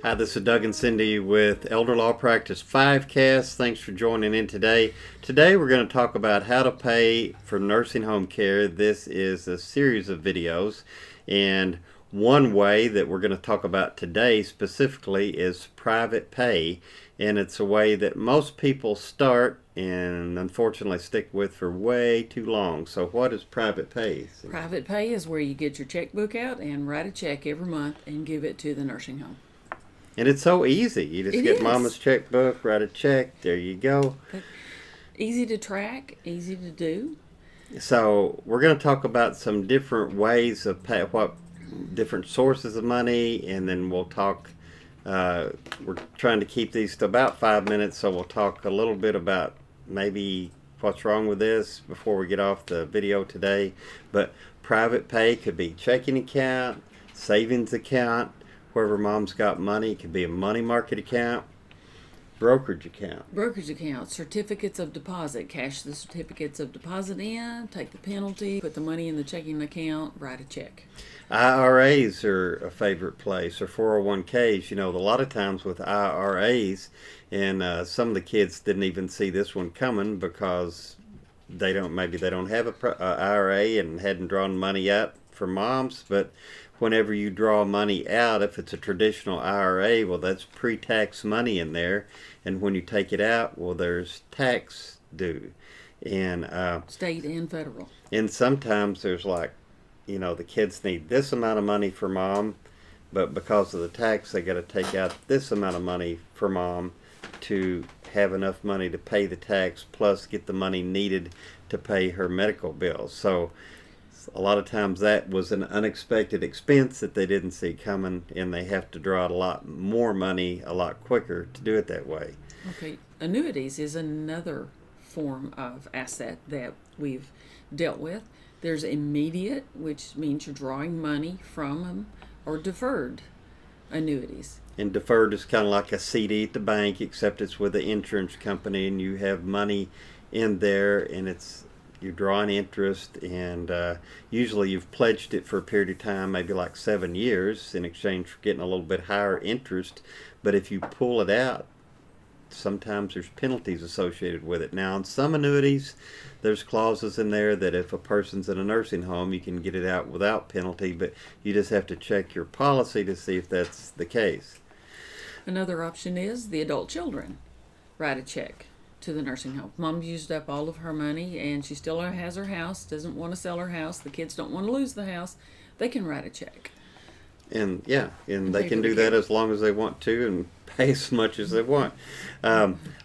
Hi, this is Doug and Cindy with Elder Law Practice 5Cast. Thanks for joining in today. Today we're going to talk about how to pay for nursing home care. This is a series of videos, and one way that we're going to talk about today specifically is private pay, and it's a way that most people start and unfortunately stick with for way too long. So what is private pay? Private pay is where you get your checkbook out and write a check every month and give it to the nursing home. And it's so easy. You just It get is. mama's checkbook, write a check, there you go. Easy to track, easy to do. So we're going to talk about some different ways of pay, what different sources of money, and then we'll talk. We're trying to keep these to about 5 minutes, so we'll talk a little bit about maybe what's wrong with this before we get off the video today. But private pay could be checking account, savings account, wherever mom's got money. It could be a money market account, brokerage account. Brokerage accounts, certificates of deposit, cash the certificates of deposit in, take the penalty, put the money in the checking account, write a check. IRAs are a favorite place, or 401ks. You know, a lot of times with IRAs, and some of the kids didn't even see this one coming because maybe they don't have a IRA and hadn't drawn money out for moms. But whenever you draw money out, if it's a traditional IRA, well, that's pre-tax money in there, and when you take it out, well, there's tax due, and State and federal. and sometimes there's like, you know, the kids need this amount of money for mom, but because of the tax, they got to take out this amount of money for mom to have enough money to pay the tax plus get the money needed to pay her medical bills. So a lot of times that was an unexpected expense that they didn't see coming, and they have to draw out a lot more money a lot quicker to do it that way. Okay, annuities is another form of asset that we've dealt with. There's immediate, which means you're drawing money from them, or deferred annuities. And deferred is kind of like a CD at the bank, except it's with the insurance company, and you have money in there, and you're drawing interest, and usually you've pledged it for a period of time, maybe like 7 years, in exchange for getting a little bit higher interest. But if you pull it out, sometimes there's penalties associated with it. Now, in some annuities, there's clauses in there that if a person's in a nursing home, you can get it out without penalty, but you just have to check your policy to see if that's the case. Another option is the adult children write a check to the nursing home. Mom used up all of her money and she still has her house, doesn't want to sell her house, the kids don't want to lose the house, they can write a check. And yeah, and they Pay can for do the that care. as long as they want to and pay as much as they want.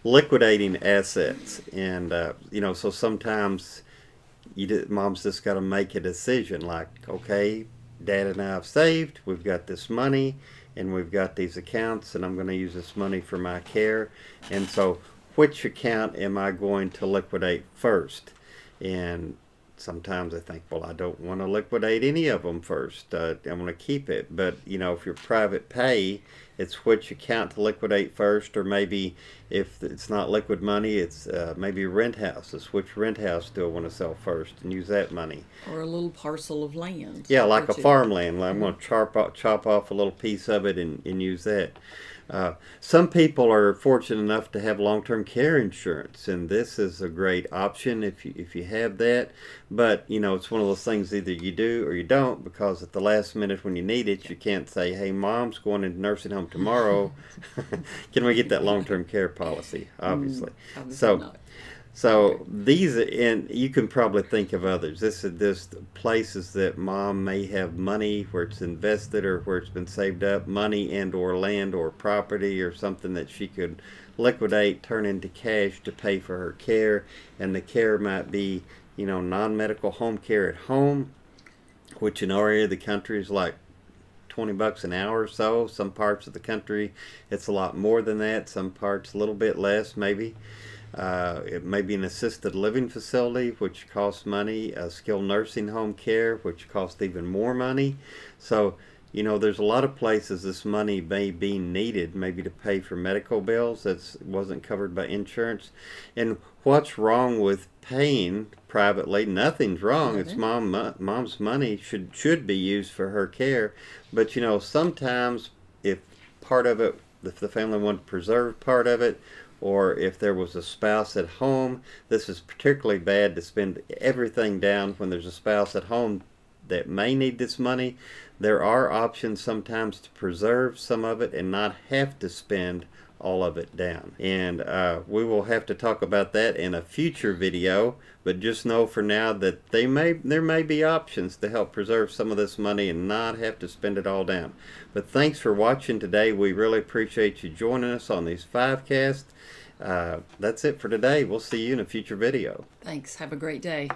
Liquidating assets, and you know, so sometimes mom's just got to make a decision like, okay, dad and I have saved, we've got this money, and we've got these accounts, and I'm going to use this money for my care, and so which account am I going to liquidate first? And sometimes I think, well, I don't want to liquidate any of them first. I want to keep it. But, you know, if you're private pay, it's which account to liquidate first, or maybe if it's not liquid money, it's maybe rent houses. Which rent house do I want to sell first and use that money? Or a little parcel of land. Yeah, like a that you- farmland. I'm going to chop off a little piece of it and use that. Some people are fortunate enough to have long-term care insurance, and this is a great option if you have that. But you know, it's one of those things, either you do or you don't, because at the last minute when you need it, you can't say, "Hey, mom's going into nursing home tomorrow. Can we get that long-term care policy?" Obviously. Obviously So. not. So these, and you can probably think of others. This is just places that mom may have money where it's invested or where it's been saved up, money and or land or property or something that she could liquidate, turn into cash to pay for her care. And the care might be, you know, non-medical home care at home, which in our area of the country is like $20 an hour or so. Some parts of the country it's a lot more than that. Some parts a little bit less maybe. It may be an assisted living facility, which costs money, a skilled nursing home care, which costs even more money. So, you know, there's a lot of places this money may be needed, maybe to pay for medical bills that wasn't covered by insurance. And what's wrong with paying privately? Nothing's wrong. It's mom's money should be used for her care. But, you know, sometimes if part of it, if the family wanted to preserve part of it, or if there was a spouse at home. This is particularly bad to spend everything down when there's a spouse at home that may need this money. There are options sometimes to preserve some of it and not have to spend all of it down. And we will have to talk about that in a future video, but just know for now that there may be options to help preserve some of this money and not have to spend it all down. But thanks for watching today. We really appreciate you joining us on these 5casts. That's it for today. We'll see you in a future video. Thanks. Have a great day.